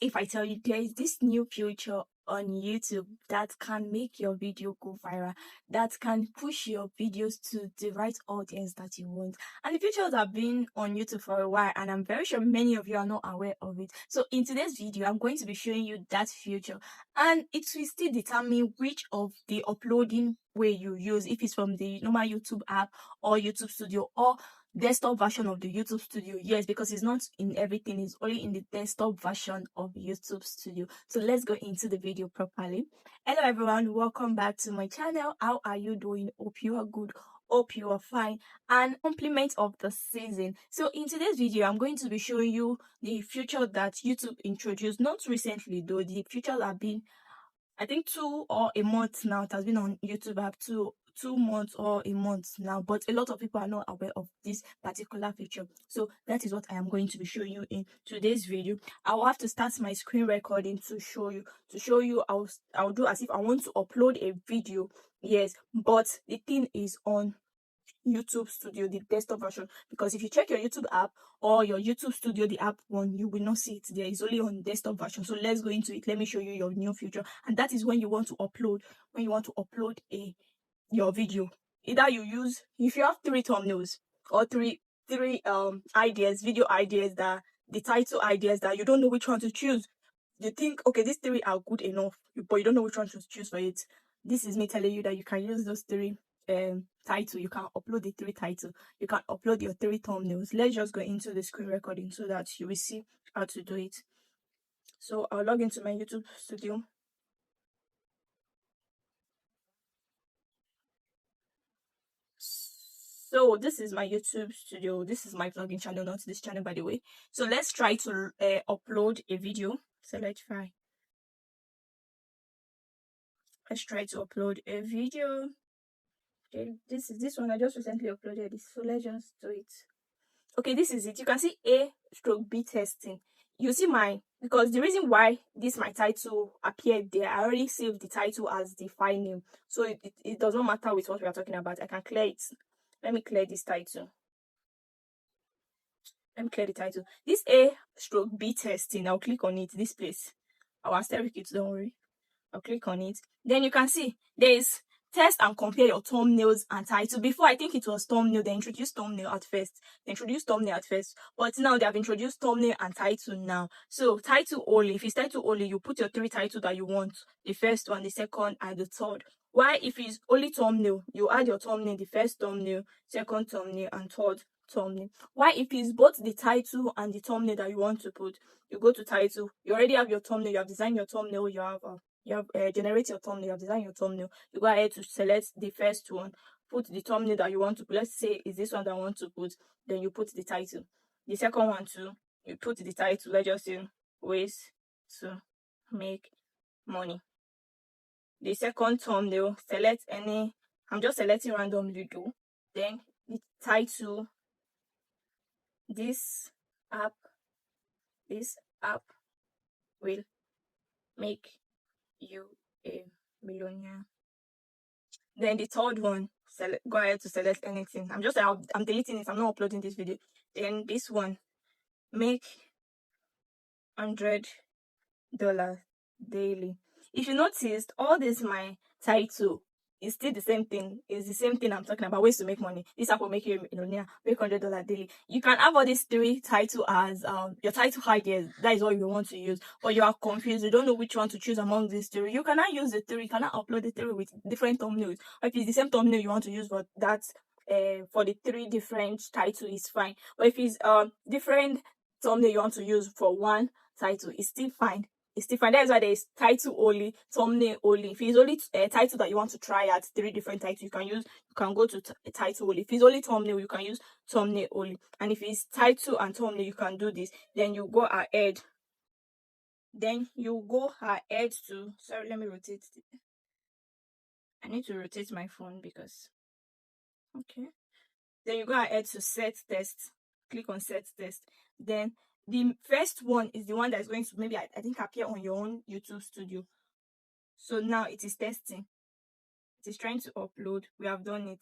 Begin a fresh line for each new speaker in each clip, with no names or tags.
if I tell you there is this new feature on YouTube that can make your video go viral, that can push your videos to the right audience that you want? And the features have been on YouTube for a while, and I'm very sure many of you are not aware of it. So in today's video, I'm going to be showing you that feature, and it will still determine which of the uploading way you use, if it's from the normal YouTube app or YouTube Studio or desktop version of the YouTube Studio. Yes, because it's not in everything, it's only in the desktop version of YouTube Studio. So let's go into the video properly. Hello everyone, welcome back to my channel. How are you doing? Hope you are good, hope you are fine. And compliment of the season. So in today's video, I'm going to be showing you the feature that YouTube introduced, not recently though. The features have been, I think, 2 or a month now. It has been on YouTube app 2 months or a month now, but a lot of people are not aware of this particular feature. So that is what I am going to be showing you in today's video. I will have to start my screen recording to show you. I'll do as if I want to upload a video. Yes, but the thing is on YouTube Studio, the desktop version, because if you check your YouTube app or your YouTube Studio, the app one, you will not see it there. It's only on desktop version. So let's go into it. Let me show you your new feature, and that is when you want to upload your video. Either you use, if you have 3 thumbnails or three ideas, video ideas, that the title ideas that you don't know which one to choose. You think, okay, these 3 are good enough, but you don't know which one to choose for it. This is me telling you that you can use those 3 title. You can upload the 3 title, you can upload your 3 thumbnails. Let's just go into the screen recording so that you will see how to do it. So I'll log into my YouTube Studio. So this is my YouTube Studio. This is my vlogging channel, not this channel, by the way. So let's try to upload a video. So let's try to upload a video. Okay, this one I just recently uploaded this, so let's just do it. Okay, this is it. You can see A/B testing. You see because the reason why my title appeared there, I already saved the title as the file name, so it does not matter with what we are talking about. I can clear it. Let me clear this title. Let me clear the title. This A/B testing, I'll click on it. This place, I'll stay with it, don't worry. I'll click on it. Then you can see there is test and compare your thumbnails and title. Before, I think it was thumbnail. They introduced thumbnail at first. But now they have introduced thumbnail and title now. So title only. If it's title only, you put your 3 titles that you want. The first one, the second, and the third. Why, if it's only thumbnail, you add your thumbnail, the first thumbnail, second thumbnail, and third thumbnail. Why, if it's both the title and the thumbnail that you want to put, you go to title. You already have your thumbnail. You have designed your thumbnail. You have generate your thumbnail, you have designed your thumbnail. You go ahead to select the first one, put the thumbnail that you want to put. Let's say is this one that I want to put. Then you put the title. The second one too, you put the title. Let's just say ways to make money. The second thumbnail, select any. I'm just selecting randomly though. Then the title, this app will make you a millionaire. Then the third one, go ahead to select anything. I'm deleting it. I'm not uploading this video. Then this one, make $100 daily. If you noticed, all this my title is still the same thing. It's the same thing I'm talking about. Ways to make money. This app will make you a millionaire. Make $100 daily. You can have all these 3 title as your title ideas. That is what you want to use. But you are confused. You don't know which one to choose among these 3. You cannot use the 3. You cannot upload the 3 with different thumbnails. Or if it's the same thumbnail you want to use for that, for the 3 different title, is fine. But if it's different thumbnail you want to use for one title, it's still fine. It's different. That is why there is title only, thumbnail only. If it's only a title that you want to try at 3 different titles, you can go to title only. If it's only thumbnail, you can use thumbnail only. And if it's title and thumbnail, you can do this. Then you go ahead. To, sorry, let me rotate it. I need to rotate my phone because, okay. Then you go ahead to set test. Click on set test. Then the first one is the one that is going to maybe I think appear on your own YouTube Studio. So now it is testing. It is trying to upload. We have done it.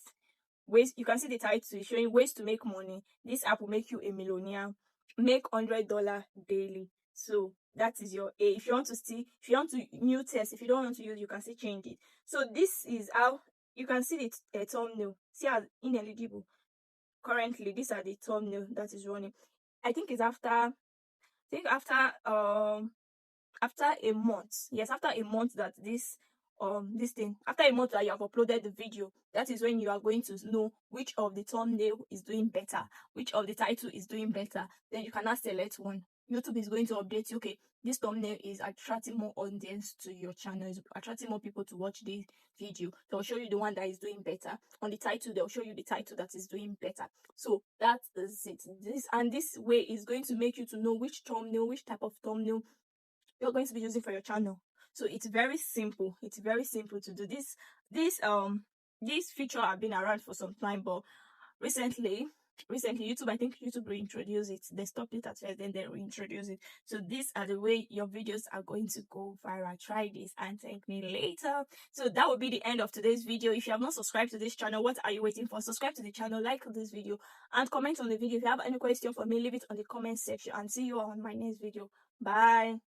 Ways, you can see the title showing ways to make money. This app will make you a millionaire. Make $100 daily. So that is your A. If you want to see, if you want to new text, if you don't want to use, you can still change it. So this is how you can see the thumbnail. See as ineligible. Currently, these are the thumbnail that is running. I think it's after a month. Yes, after a month that this thing, after a month that you have uploaded the video, that is when you are going to know which of the thumbnail is doing better, which of the title is doing better. Then you can now select one. YouTube is going to update you. Okay, this thumbnail is attracting more audience to your channel, is attracting more people to watch this video. They'll show you the one that is doing better. On the title, they'll show you the title that is doing better. So that is it. This way is going to make you to know which thumbnail, which type of thumbnail you're going to be using for your channel. So it's very simple. It's very simple to do this. This feature have been around for some time, but recently YouTube, I think YouTube reintroduced it. They stopped it at first, then they reintroduced it. So these are the way your videos are going to go viral. Try this and thank me later. So that will be the end of today's video. If you have not subscribed to this channel, what are you waiting for? Subscribe to the channel, like this video, and comment on the video. If you have any question for me, leave it on the comment section, and see you on my next video. Bye.